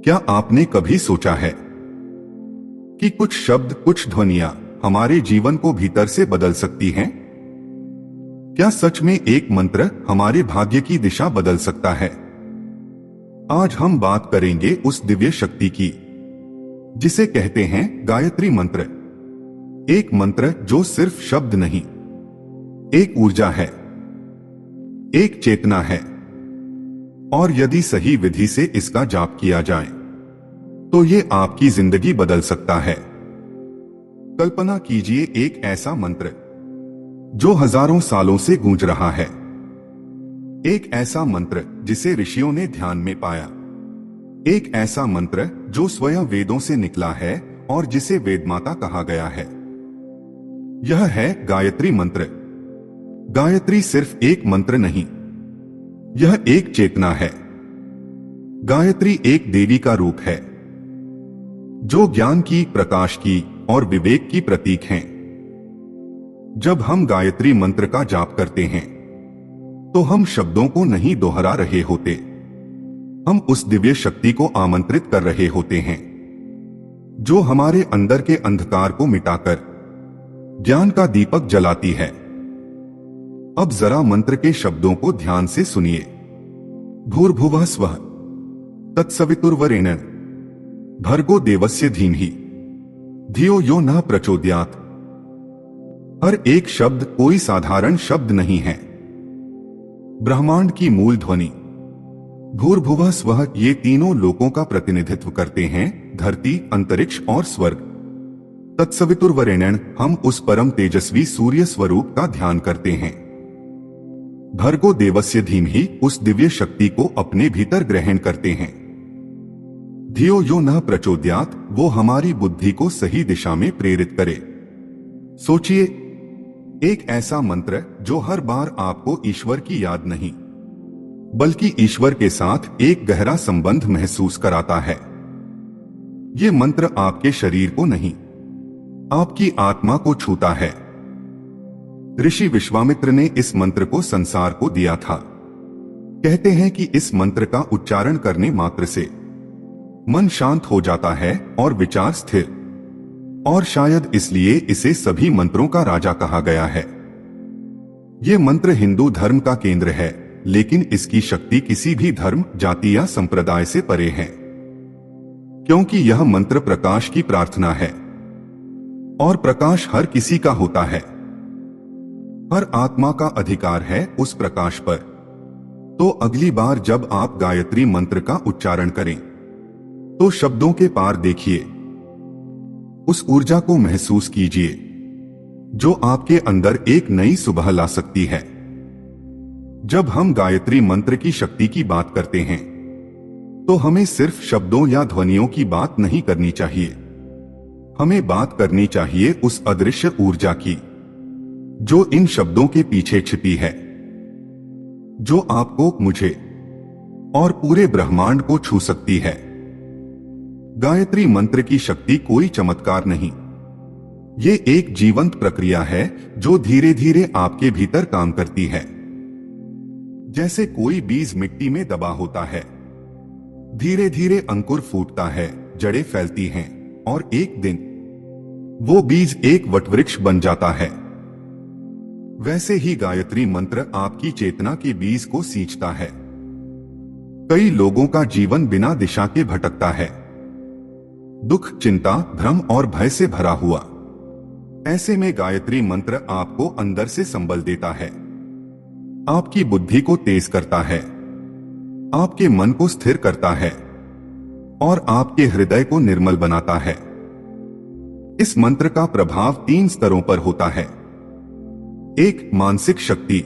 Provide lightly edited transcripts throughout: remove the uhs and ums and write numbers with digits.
क्या आपने कभी सोचा है कि कुछ शब्द, कुछ ध्वनियां हमारे जीवन को भीतर से बदल सकती हैं? क्या सच में एक मंत्र हमारे भाग्य की दिशा बदल सकता है? आज हम बात करेंगे उस दिव्य शक्ति की जिसे कहते हैं गायत्री मंत्र। एक मंत्र जो सिर्फ शब्द नहीं, एक ऊर्जा है, एक चेतना है, और यदि सही विधि से इसका जाप किया जाए तो ये आपकी जिंदगी बदल सकता है। कल्पना कीजिए एक ऐसा मंत्र जो हजारों सालों से गूंज रहा है, एक ऐसा मंत्र जिसे ऋषियों ने ध्यान में पाया, एक ऐसा मंत्र जो स्वयं वेदों से निकला है और जिसे वेदमाता कहा गया है। यह है गायत्री मंत्र। गायत्री सिर्फ एक मंत्र नहीं, यह एक चेतना है। गायत्री एक देवी का रूप है जो ज्ञान की, प्रकाश की और विवेक की प्रतीक हैं। जब हम गायत्री मंत्र का जाप करते हैं तो हम शब्दों को नहीं दोहरा रहे होते, हम उस दिव्य शक्ति को आमंत्रित कर रहे होते हैं जो हमारे अंदर के अंधकार को मिटाकर ज्ञान का दीपक जलाती है। अब जरा मंत्र के शब्दों को ध्यान से सुनिए। भूर्भुवः स्वः तत्सवितुर्वरेण्यं भर्गो देवस्य धीमहि धियो यो नः प्रचोदयात्। हर एक शब्द कोई साधारण शब्द नहीं है। ब्रह्मांड की मूल ध्वनि भूर्भुवः स्वः ये तीनों लोकों का प्रतिनिधित्व करते हैं, धरती, अंतरिक्ष और स्वर्ग। तत्सवितुर्वरेण्यं हम उस परम तेजस्वी सूर्य स्वरूप का ध्यान करते हैं। भर्गो देवस्य धीमहि उस दिव्य शक्ति को अपने भीतर ग्रहण करते हैं। धियो यो नः प्रचोदयात् वो हमारी बुद्धि को सही दिशा में प्रेरित करे। सोचिए, एक ऐसा मंत्र जो हर बार आपको ईश्वर की याद नहीं बल्कि ईश्वर के साथ एक गहरा संबंध महसूस कराता है। ये मंत्र आपके शरीर को नहीं, आपकी आत्मा को छूता है। ऋषि विश्वामित्र ने इस मंत्र को संसार को दिया था। कहते हैं कि इस मंत्र का उच्चारण करने मात्र से मन शांत हो जाता है और विचार स्थिर, और शायद इसलिए इसे सभी मंत्रों का राजा कहा गया है। यह मंत्र हिंदू धर्म का केंद्र है, लेकिन इसकी शक्ति किसी भी धर्म, जाति या संप्रदाय से परे है, क्योंकि यह मंत्र प्रकाश की प्रार्थना है और प्रकाश हर किसी का होता है। हर आत्मा का अधिकार है उस प्रकाश पर। तो अगली बार जब आप गायत्री मंत्र का उच्चारण करें तो शब्दों के पार देखिए, उस ऊर्जा को महसूस कीजिए जो आपके अंदर एक नई सुबह ला सकती है। जब हम गायत्री मंत्र की शक्ति की बात करते हैं तो हमें सिर्फ शब्दों या ध्वनियों की बात नहीं करनी चाहिए, हमें बात करनी चाहिए उस अदृश्य ऊर्जा की जो इन शब्दों के पीछे छिपी है, जो आपको, मुझे और पूरे ब्रह्मांड को छू सकती है। गायत्री मंत्र की शक्ति कोई चमत्कार नहीं, ये एक जीवंत प्रक्रिया है जो धीरे धीरे आपके भीतर काम करती है। जैसे कोई बीज मिट्टी में दबा होता है, धीरे धीरे अंकुर फूटता है, जड़ें फैलती हैं और एक दिन वो बीज एक वटवृक्ष बन जाता है। वैसे ही गायत्री मंत्र आपकी चेतना के बीज को सींचता है। कई लोगों का जीवन बिना दिशा के भटकता है, दुख, चिंता, भ्रम और भय से भरा हुआ। ऐसे में गायत्री मंत्र आपको अंदर से संबल देता है, आपकी बुद्धि को तेज करता है, आपके मन को स्थिर करता है और आपके हृदय को निर्मल बनाता है। इस मंत्र का प्रभाव 3 स्तरों पर होता है। एक, मानसिक शक्ति।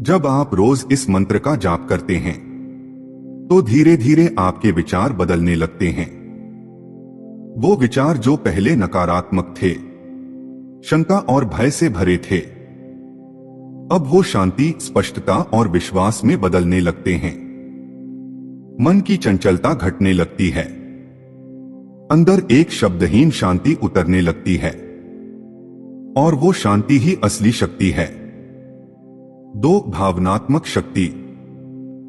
जब आप रोज इस मंत्र का जाप करते हैं तो धीरे धीरे आपके विचार बदलने लगते हैं। वो विचार जो पहले नकारात्मक थे, शंका और भय से भरे थे, अब वो शांति, स्पष्टता और विश्वास में बदलने लगते हैं। मन की चंचलता घटने लगती है, अंदर एक शब्दहीन शांति उतरने लगती है, और वो शांति ही असली शक्ति है। 2, भावनात्मक शक्ति।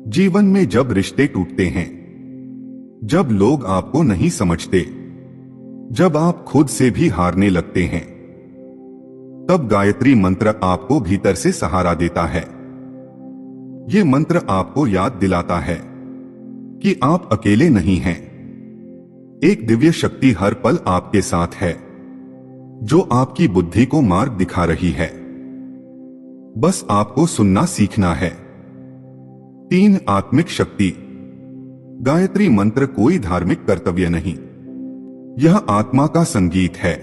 जीवन में जब रिश्ते टूटते हैं, जब लोग आपको नहीं समझते, जब आप खुद से भी हारने लगते हैं, तब गायत्री मंत्र आपको भीतर से सहारा देता है। ये मंत्र आपको याद दिलाता है कि आप अकेले नहीं हैं। एक दिव्य शक्ति हर पल आपके साथ है, जो आपकी बुद्धि को मार्ग दिखा रही है। बस आपको सुनना सीखना है। 3 आत्मिक शक्ति। गायत्री मंत्र कोई धार्मिक कर्तव्य नहीं, यह आत्मा का संगीत है।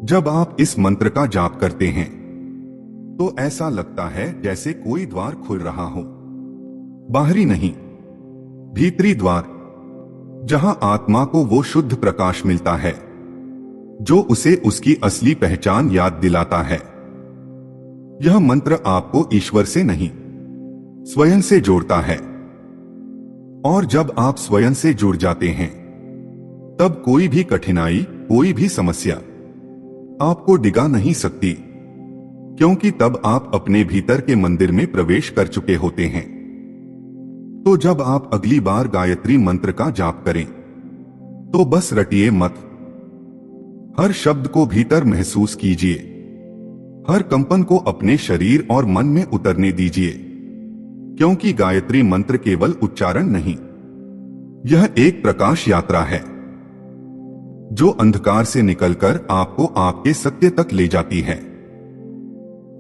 जब आप इस मंत्र का जाप करते हैं तो ऐसा लगता है जैसे कोई द्वार खुल रहा हो, बाहरी नहीं, भीतरी द्वार, जहां आत्मा को वो शुद्ध प्रकाश मिलता है जो उसे उसकी असली पहचान याद दिलाता है। यह मंत्र आपको ईश्वर से नहीं, स्वयं से जोड़ता है। और जब आप स्वयं से जुड़ जाते हैं, तब कोई भी कठिनाई, कोई भी समस्या आपको डिगा नहीं सकती, क्योंकि तब आप अपने भीतर के मंदिर में प्रवेश कर चुके होते हैं। तो जब आप अगली बार गायत्री मंत्र का जाप करें, तो बस रटिए मत। हर शब्द को भीतर महसूस कीजिए, हर कंपन को अपने शरीर और मन में उतरने दीजिए, क्योंकि गायत्री मंत्र केवल उच्चारण नहीं, यह एक प्रकाश यात्रा है जो अंधकार से निकलकर आपको आपके सत्य तक ले जाती है।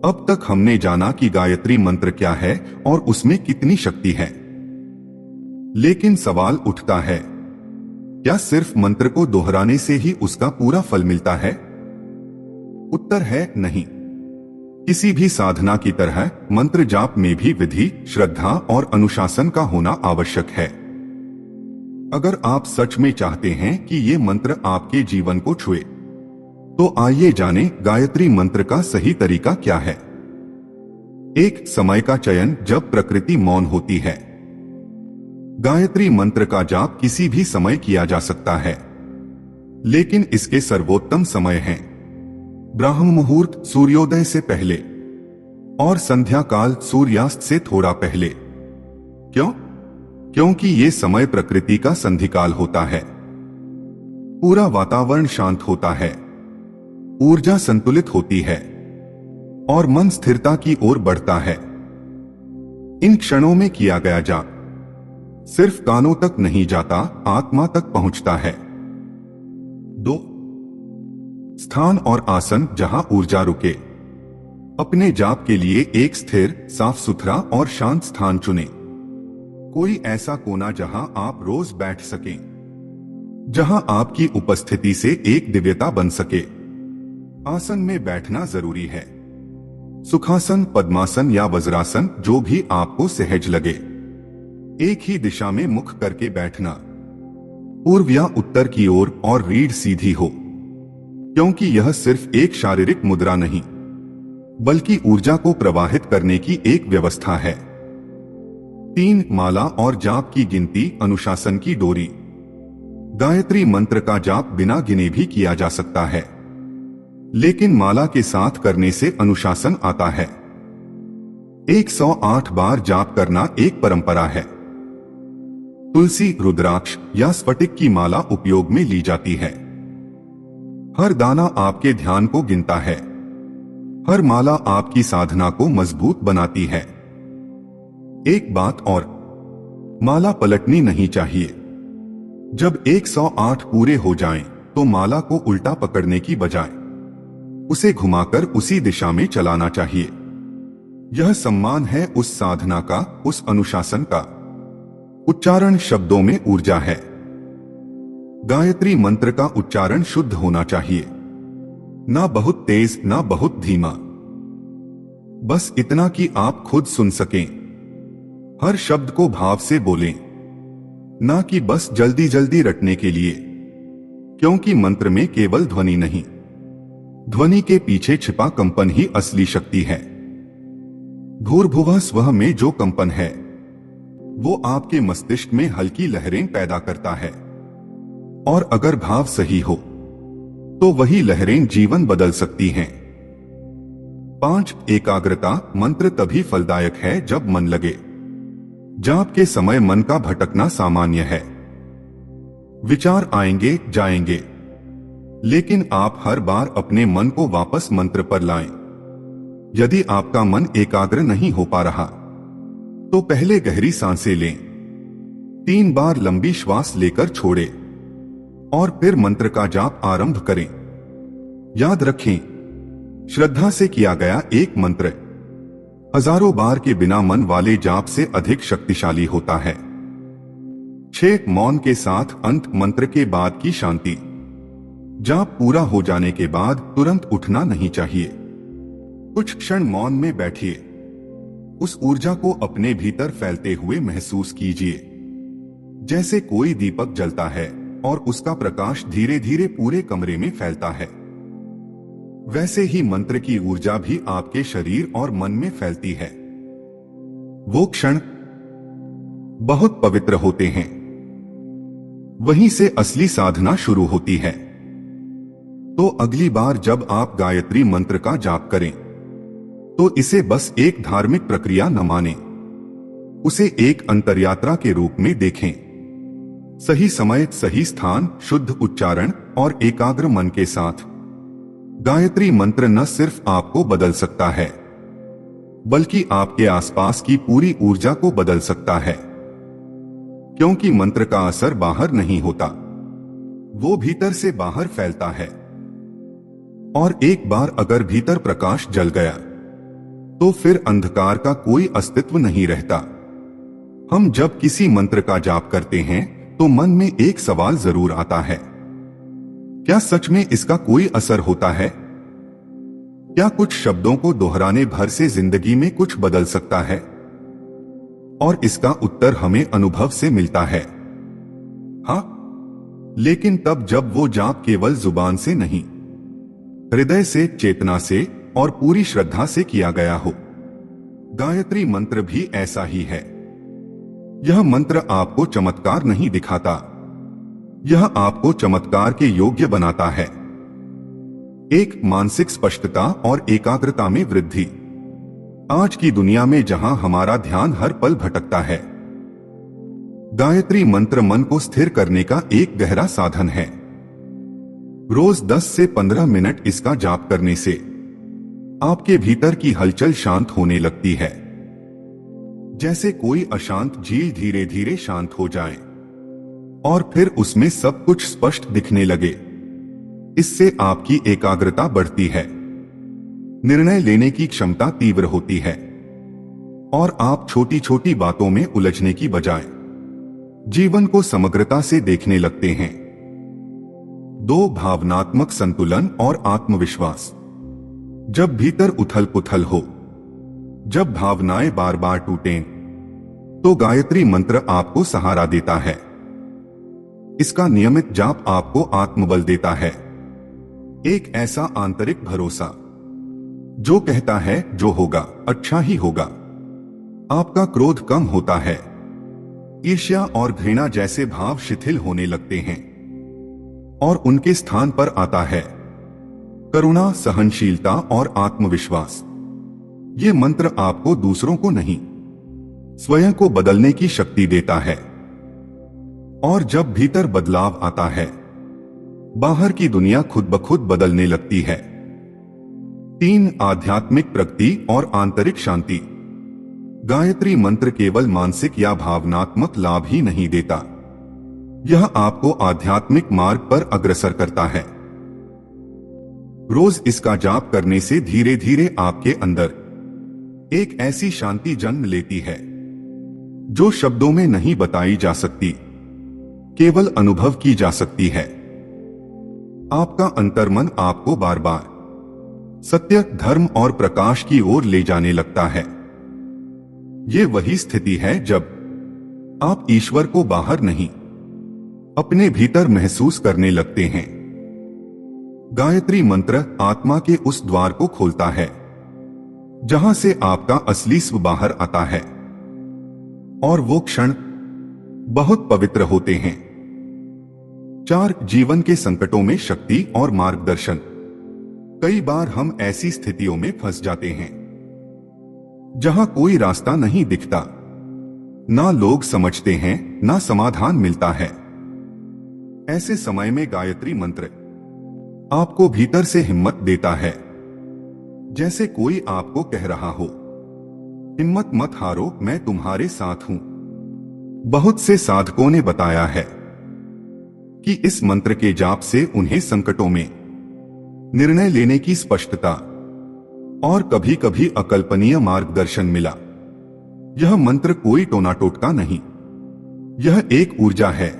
अब तक हमने जाना कि गायत्री मंत्र क्या है और उसमें कितनी शक्ति है। लेकिन सवाल उठता है, क्या सिर्फ मंत्र को दोहराने से ही उसका पूरा फल मिलता है? उत्तर है नहीं। किसी भी साधना की तरह मंत्र जाप में भी विधि, श्रद्धा और अनुशासन का होना आवश्यक है। अगर आप सच में चाहते हैं कि ये मंत्र आपके जीवन को छुए, तो आइए जानें गायत्री मंत्र का सही तरीका क्या है। 1 समय का चयन, जब प्रकृति मौन होती है। गायत्री मंत्र का जाप किसी भी समय किया जा सकता है, लेकिन इसके सर्वोत्तम समय हैं ब्राह्म मुहूर्त, सूर्योदय से पहले, और संध्या काल, सूर्यास्त से थोड़ा पहले। क्यों? क्योंकि ये समय प्रकृति का संधिकाल होता है। पूरा वातावरण शांत होता है, ऊर्जा संतुलित होती है और मन स्थिरता की ओर बढ़ता है। इन क्षणों में किया गया जाप सिर्फ कानों तक नहीं जाता, आत्मा तक पहुंचता है। 2 स्थान और आसन, जहां ऊर्जा रुके। अपने जाप के लिए एक स्थिर, साफ सुथरा और शांत स्थान चुनें। कोई ऐसा कोना जहां आप रोज बैठ सकें, जहां आपकी उपस्थिति से एक दिव्यता बन सके। आसन में बैठना जरूरी है। सुखासन, पद्मासन या वज्रासन, जो भी आपको सहज लगे। एक ही दिशा में मुख करके बैठना, पूर्व या उत्तर की ओर, और रीढ़ सीधी हो, क्योंकि यह सिर्फ एक शारीरिक मुद्रा नहीं, बल्कि ऊर्जा को प्रवाहित करने की एक व्यवस्था है। 3 माला और जाप की गिनती, अनुशासन की डोरी। गायत्री मंत्र का जाप बिना गिने भी किया जा सकता है, लेकिन माला के साथ करने से अनुशासन आता है। 108 बार जाप करना एक परंपरा है। तुलसी, रुद्राक्ष या स्फटिक की माला उपयोग में ली जाती है। हर दाना आपके ध्यान को गिनता है। हर माला आपकी साधना को मजबूत बनाती है। एक बात और, माला पलटनी नहीं चाहिए। जब 108 पूरे हो जाएं, तो माला को उल्टा पकड़ने की बजाय उसे घुमाकर उसी दिशा में चलाना चाहिए। यह सम्मान है उस साधना का, उस अनुशासन का। उच्चारण शब्दों में ऊर्जा है। गायत्री मंत्र का उच्चारण शुद्ध होना चाहिए, ना बहुत तेज, ना बहुत धीमा, बस इतना कि आप खुद सुन सकें। हर शब्द को भाव से बोलें, ना कि बस जल्दी जल्दी रटने के लिए, क्योंकि मंत्र में केवल ध्वनि नहीं, ध्वनि के पीछे छिपा कंपन ही असली शक्ति है। भूर्भुवः स्वः में जो कंपन है, वो आपके मस्तिष्क में हल्की लहरें पैदा करता है, और अगर भाव सही हो तो वही लहरें जीवन बदल सकती हैं। 5 एकाग्रता। मंत्र तभी फलदायक है जब मन लगे। जाप के समय मन का भटकना सामान्य है, विचार आएंगे जाएंगे, लेकिन आप हर बार अपने मन को वापस मंत्र पर लाएं। यदि आपका मन एकाग्र नहीं हो पा रहा तो पहले गहरी सांसें लें, 3 बार लंबी श्वास लेकर छोड़ें और फिर मंत्र का जाप आरंभ करें। याद रखें, श्रद्धा से किया गया एक मंत्र हजारों बार के बिना मन वाले जाप से अधिक शक्तिशाली होता है। 6 मौन के साथ अंत मंत्र के बाद की शांति। जाप पूरा हो जाने के बाद तुरंत उठना नहीं चाहिए। कुछ क्षण मौन में बैठिए, उस ऊर्जा को अपने भीतर फैलते हुए महसूस कीजिए, जैसे कोई दीपक जलता है और उसका प्रकाश धीरे धीरे पूरे कमरे में फैलता है। वैसे ही मंत्र की ऊर्जा भी आपके शरीर और मन में फैलती है। वो क्षण बहुत पवित्र होते हैं। वहीं से असली साधना शुरू होती है। तो अगली बार जब आप गायत्री मंत्र का जाप करें तो इसे बस एक धार्मिक प्रक्रिया न मानें, उसे एक अंतर्यात्रा के रूप में देखें। सही समय, सही स्थान, शुद्ध उच्चारण और एकाग्र मन के साथ गायत्री मंत्र न सिर्फ आपको बदल सकता है बल्कि आपके आसपास की पूरी ऊर्जा को बदल सकता है। क्योंकि मंत्र का असर बाहर नहीं होता, वो भीतर से बाहर फैलता है। और एक बार अगर भीतर प्रकाश जल गया तो फिर अंधकार का कोई अस्तित्व नहीं रहता। हम जब किसी मंत्र का जाप करते हैं तो मन में एक सवाल जरूर आता है, क्या सच में इसका कोई असर होता है? क्या कुछ शब्दों को दोहराने भर से जिंदगी में कुछ बदल सकता है? और इसका उत्तर हमें अनुभव से मिलता है, हाँ, लेकिन तब जब वो जाप केवल जुबान से नहीं, हृदय से, चेतना से और पूरी श्रद्धा से किया गया हो। गायत्री मंत्र भी ऐसा ही है। यह मंत्र आपको चमत्कार नहीं दिखाता, यह आपको चमत्कार के योग्य बनाता है। एक मानसिक स्पष्टता और एकाग्रता में वृद्धि। आज की दुनिया में जहां हमारा ध्यान हर पल भटकता है, गायत्री मंत्र मन को स्थिर करने का एक गहरा साधन है। रोज 10 से 15 मिनट इसका जाप करने से आपके भीतर की हलचल शांत होने लगती है, जैसे कोई अशांत झील धीरे धीरे शांत हो जाए और फिर उसमें सब कुछ स्पष्ट दिखने लगे। इससे आपकी एकाग्रता बढ़ती है, निर्णय लेने की क्षमता तीव्र होती है और आप छोटी छोटी बातों में उलझने की बजाय जीवन को समग्रता से देखने लगते हैं। 2 भावनात्मक संतुलन और आत्मविश्वास। जब भीतर उथल पुथल हो, जब भावनाएं बार बार टूटें, तो गायत्री मंत्र आपको सहारा देता है। इसका नियमित जाप आपको आत्मबल देता है, एक ऐसा आंतरिक भरोसा जो कहता है जो होगा अच्छा ही होगा। आपका क्रोध कम होता है, ईर्ष्या और घृणा जैसे भाव शिथिल होने लगते हैं और उनके स्थान पर आता है करुणा, सहनशीलता और आत्मविश्वास। ये मंत्र आपको दूसरों को नहीं, स्वयं को बदलने की शक्ति देता है। और जब भीतर बदलाव आता है, बाहर की दुनिया खुद ब खुद बदलने लगती है। 3 आध्यात्मिक प्रगति और आंतरिक शांति। गायत्री मंत्र केवल मानसिक या भावनात्मक लाभ ही नहीं देता, यह आपको आध्यात्मिक मार्ग पर अग्रसर करता है। रोज इसका जाप करने से धीरे धीरे आपके अंदर एक ऐसी शांति जन्म लेती है जो शब्दों में नहीं बताई जा सकती, केवल अनुभव की जा सकती है। आपका अंतर्मन आपको बार बार सत्य, धर्म और प्रकाश की ओर ले जाने लगता है। ये वही स्थिति है जब आप ईश्वर को बाहर नहीं, अपने भीतर महसूस करने लगते हैं। गायत्री मंत्र आत्मा के उस द्वार को खोलता है जहां से आपका असली स्व बाहर आता है, और वो क्षण बहुत पवित्र होते हैं। 4 जीवन के संकटों में शक्ति और मार्गदर्शन। कई बार हम ऐसी स्थितियों में फंस जाते हैं जहां कोई रास्ता नहीं दिखता, ना लोग समझते हैं, ना समाधान मिलता है। ऐसे समय में गायत्री मंत्र आपको भीतर से हिम्मत देता है, जैसे कोई आपको कह रहा हो, हिम्मत मत हारो, मैं तुम्हारे साथ हूं। बहुत से साधकों ने बताया है कि इस मंत्र के जाप से उन्हें संकटों में निर्णय लेने की स्पष्टता और कभी कभी अकल्पनीय मार्गदर्शन मिला। यह मंत्र कोई टोना टोटका नहीं, यह एक ऊर्जा है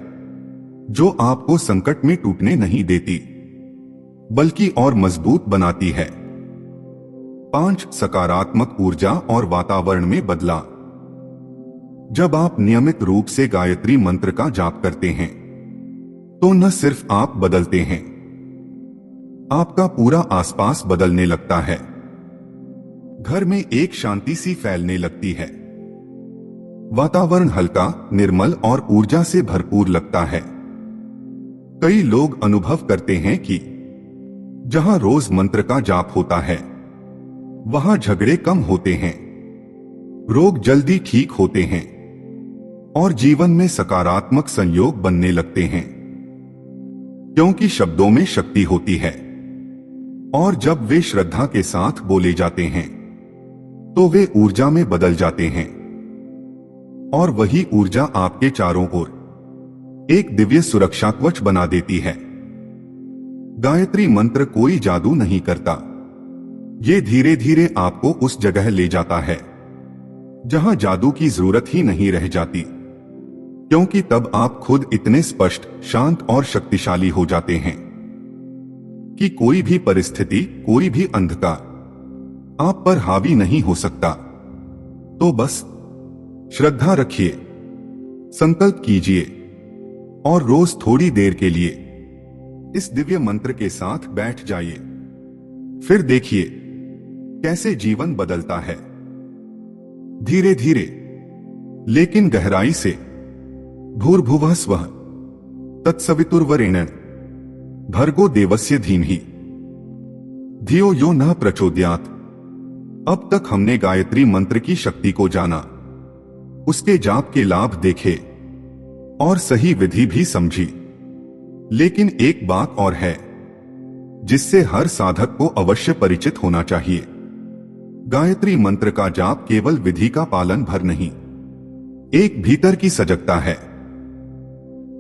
जो आपको संकट में टूटने नहीं देती, बल्कि और मजबूत बनाती है। 5 सकारात्मक ऊर्जा और वातावरण में बदलाव। जब आप नियमित रूप से गायत्री मंत्र का जाप करते हैं तो न सिर्फ आप बदलते हैं, आपका पूरा आसपास बदलने लगता है। घर में एक शांति सी फैलने लगती है, वातावरण हल्का, निर्मल और ऊर्जा से भरपूर लगता है। कई लोग अनुभव करते हैं कि जहां रोज मंत्र का जाप होता है वहां झगड़े कम होते हैं, रोग जल्दी ठीक होते हैं और जीवन में सकारात्मक संयोग बनने लगते हैं, क्योंकि शब्दों में शक्ति होती है और जब वे श्रद्धा के साथ बोले जाते हैं तो वे ऊर्जा में बदल जाते हैं और वही ऊर्जा आपके चारों ओर एक दिव्य सुरक्षा कवच बना देती है। गायत्री मंत्र कोई जादू नहीं करता, ये धीरे धीरे आपको उस जगह ले जाता है जहां जादू की जरूरत ही नहीं रह जाती, क्योंकि तब आप खुद इतने स्पष्ट, शांत और शक्तिशाली हो जाते हैं कि कोई भी परिस्थिति, कोई भी अंधकार आप पर हावी नहीं हो सकता। तो बस श्रद्धा रखिए, संकल्प कीजिए और रोज थोड़ी देर के लिए इस दिव्य मंत्र के साथ बैठ जाइए। फिर देखिए कैसे जीवन बदलता है, धीरे धीरे लेकिन गहराई से। भूर्भुवः स्वः तत्सवितुर्वरेण्यं भर्गो देवस्य धीमहि धियो यो नः प्रचोदयात्। अब तक हमने गायत्री मंत्र की शक्ति को जाना, उसके जाप के लाभ देखे और सही विधि भी समझी, लेकिन एक बात और है जिससे हर साधक को अवश्य परिचित होना चाहिए। गायत्री मंत्र का जाप केवल विधि का पालन भर नहीं, एक भीतर की सजगता है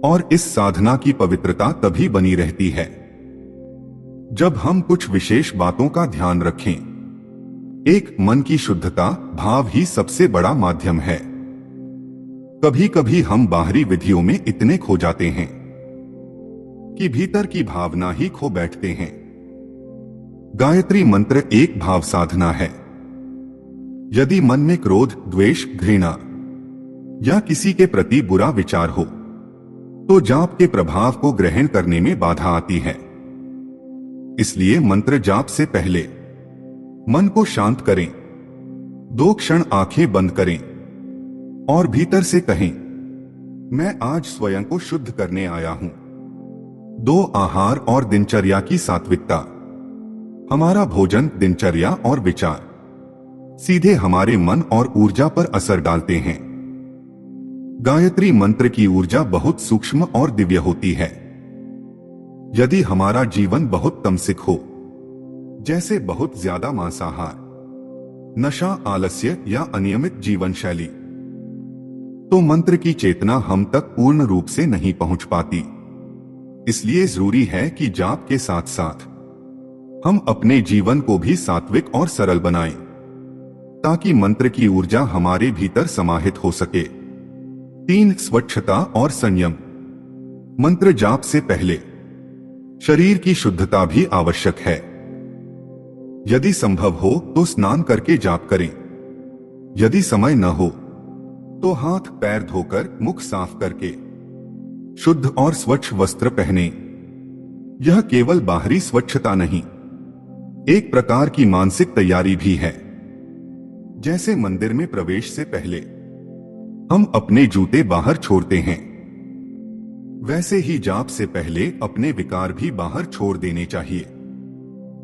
और इस साधना की पवित्रता तभी बनी रहती है जब हम कुछ विशेष बातों का ध्यान रखें। एक मन की शुद्धता, भाव ही सबसे बड़ा माध्यम है। कभी कभी हम बाहरी विधियों में इतने खो जाते हैं कि भीतर की भावना ही खो बैठते हैं। गायत्री मंत्र एक भाव साधना है। यदि मन में क्रोध, द्वेष, घृणा या किसी के प्रति बुरा विचार हो तो जाप के प्रभाव को ग्रहण करने में बाधा आती है। इसलिए मंत्र जाप से पहले मन को शांत करें, 2 क्षण आंखें बंद करें और भीतर से कहें, मैं आज स्वयं को शुद्ध करने आया हूं। 2 आहार और दिनचर्या की सात्विकता। हमारा भोजन, दिनचर्या और विचार सीधे हमारे मन और ऊर्जा पर असर डालते हैं। गायत्री मंत्र की ऊर्जा बहुत सूक्ष्म और दिव्य होती है। यदि हमारा जीवन बहुत तमसिक हो, जैसे बहुत ज्यादा मांसाहार, नशा, आलस्य या अनियमित जीवन शैली, तो मंत्र की चेतना हम तक पूर्ण रूप से नहीं पहुंच पाती। इसलिए जरूरी है कि जाप के साथ साथ हम अपने जीवन को भी सात्विक और सरल बनाएं, ताकि मंत्र की ऊर्जा हमारे भीतर समाहित हो सके। 3 स्वच्छता और संयम। मंत्र जाप से पहले शरीर की शुद्धता भी आवश्यक है। यदि संभव हो तो स्नान करके जाप करें। यदि समय न हो तो हाथ पैर धोकर, मुख साफ करके शुद्ध और स्वच्छ वस्त्र पहने। यह केवल बाहरी स्वच्छता नहीं, एक प्रकार की मानसिक तैयारी भी है। जैसे मंदिर में प्रवेश से पहले हम अपने जूते बाहर छोड़ते हैं, वैसे ही जाप से पहले अपने विकार भी बाहर छोड़ देने चाहिए।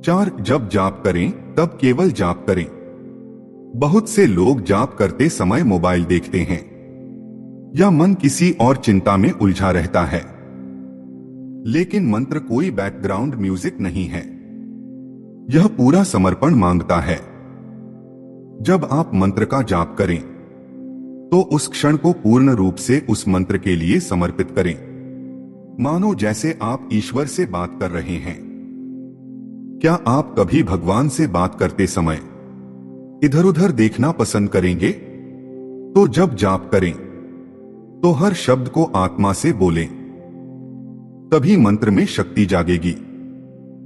4 जब जाप करें तब केवल जाप करें। बहुत से लोग जाप करते समय मोबाइल देखते हैं या मन किसी और चिंता में उलझा रहता है। लेकिन मंत्र कोई बैकग्राउंड म्यूजिक नहीं है, यह पूरा समर्पण मांगता है। जब आप मंत्र का जाप करें तो उस क्षण को पूर्ण रूप से उस मंत्र के लिए समर्पित करें, मानो जैसे आप ईश्वर से बात कर रहे हैं। क्या आप कभी भगवान से बात करते समय इधर उधर देखना पसंद करेंगे? तो जब जाप करें तो हर शब्द को आत्मा से बोलें, तभी मंत्र में शक्ति जागेगी।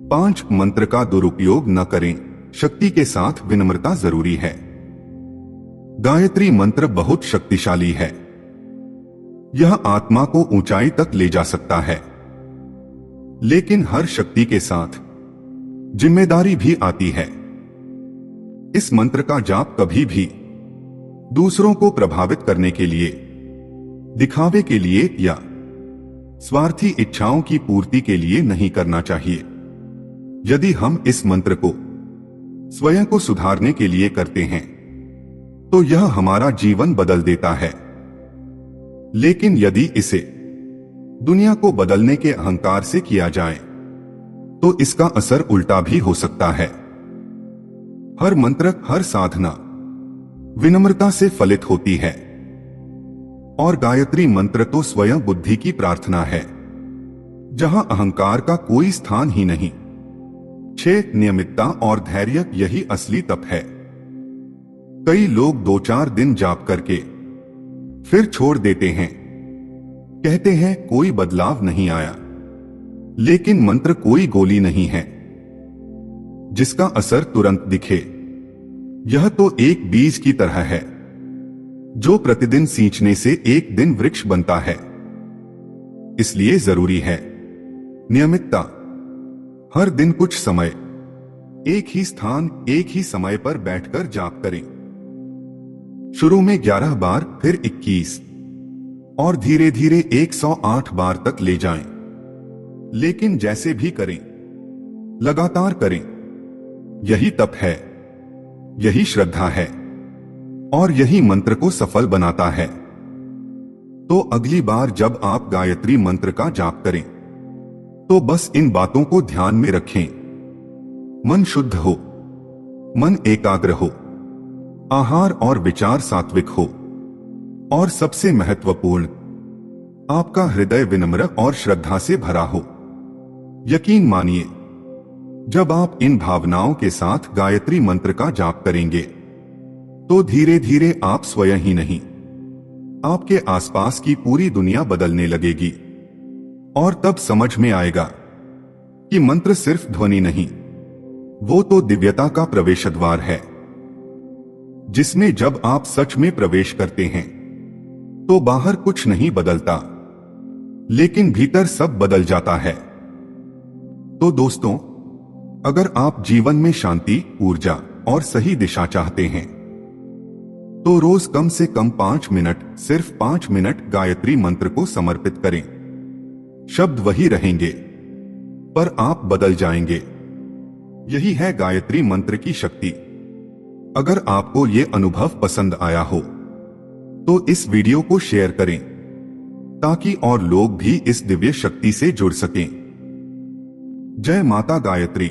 5 मंत्र का दुरुपयोग न करें, शक्ति के साथ विनम्रता जरूरी है। गायत्री मंत्र बहुत शक्तिशाली है, यह आत्मा को ऊंचाई तक ले जा सकता है, लेकिन हर शक्ति के साथ जिम्मेदारी भी आती है। इस मंत्र का जाप कभी भी दूसरों को प्रभावित करने के लिए, दिखावे के लिए या स्वार्थी इच्छाओं की पूर्ति के लिए नहीं करना चाहिए। यदि हम इस मंत्र को स्वयं को सुधारने के लिए करते हैं तो यह हमारा जीवन बदल देता है, लेकिन यदि इसे दुनिया को बदलने के अहंकार से किया जाए तो इसका असर उल्टा भी हो सकता है। हर मंत्र, हर साधना विनम्रता से फलित होती है, और गायत्री मंत्र तो स्वयं बुद्धि की प्रार्थना है, जहां अहंकार का कोई स्थान ही नहीं। 6 नियमितता और धैर्य, यही असली तप है। कई लोग 2-4 दिन जाप करके फिर छोड़ देते हैं, कहते हैं कोई बदलाव नहीं आया, लेकिन मंत्र कोई गोली नहीं है जिसका असर तुरंत दिखे। यह तो एक बीज की तरह है जो प्रतिदिन सींचने से एक दिन वृक्ष बनता है। इसलिए जरूरी है नियमितता। हर दिन कुछ समय, एक ही स्थान, एक ही समय पर बैठकर जाप करें। शुरू में 11 बार, फिर 21 और धीरे धीरे 108 बार तक ले जाएं। लेकिन जैसे भी करें, लगातार करें। यही तप है, यही श्रद्धा है, और यही मंत्र को सफल बनाता है। तो अगली बार जब आप गायत्री मंत्र का जाप करें तो बस इन बातों को ध्यान में रखें। मन शुद्ध हो, मन एकाग्र हो, आहार और विचार सात्विक हो, और सबसे महत्वपूर्ण, आपका हृदय विनम्र और श्रद्धा से भरा हो। यकीन मानिए, जब आप इन भावनाओं के साथ गायत्री मंत्र का जाप करेंगे तो धीरे धीरे आप स्वयं ही नहीं, आपके आसपास की पूरी दुनिया बदलने लगेगी। और तब समझ में आएगा कि मंत्र सिर्फ ध्वनि नहीं, वो तो दिव्यता का प्रवेश द्वार है, जिसमें जब आप सच में प्रवेश करते हैं तो बाहर कुछ नहीं बदलता, लेकिन भीतर सब बदल जाता है। तो दोस्तों, अगर आप जीवन में शांति, ऊर्जा और सही दिशा चाहते हैं तो रोज कम से कम 5 मिनट, सिर्फ 5 मिनट गायत्री मंत्र को समर्पित करें। शब्द वही रहेंगे, पर आप बदल जाएंगे। यही है गायत्री मंत्र की शक्ति। अगर आपको ये अनुभव पसंद आया हो तो इस वीडियो को शेयर करें ताकि और लोग भी इस दिव्य शक्ति से जुड़ सकें। जय माता गायत्री।